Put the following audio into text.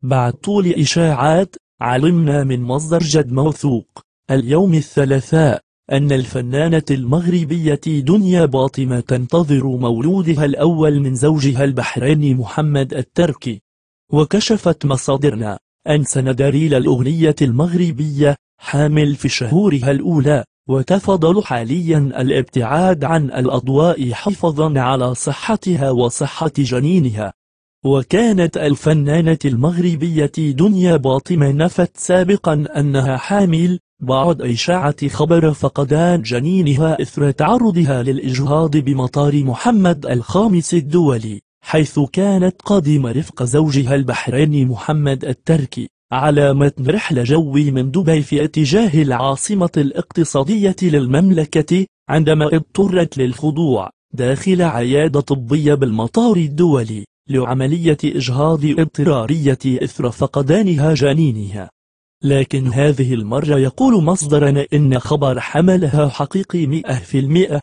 بعد طول إشاعات، علمنا من مصدر جد موثوق اليوم الثلاثاء أن الفنانة المغربية دنيا باطمة تنتظر مولودها الأول من زوجها البحريني محمد التركي. وكشفت مصادرنا أن سندريل الأغنية المغربية حامل في شهورها الأولى، وتفضل حاليا الابتعاد عن الأضواء حفظا على صحتها وصحة جنينها. وكانت الفنانة المغربية دنيا باطمة نفت سابقا أنها حامل بعد إشاعة خبر فقدان جنينها إثر تعرضها للإجهاض بمطار محمد الخامس الدولي، حيث كانت قادمة رفق زوجها البحريني محمد التركي على متن رحلة جوي من دبي في اتجاه العاصمة الاقتصادية للمملكة، عندما اضطرت للخضوع داخل عيادة طبية بالمطار الدولي لعملية إجهاض اضطرارية إثر فقدانها جنينها. لكن هذه المرة يقول مصدرنا إن خبر حملها حقيقي 100%،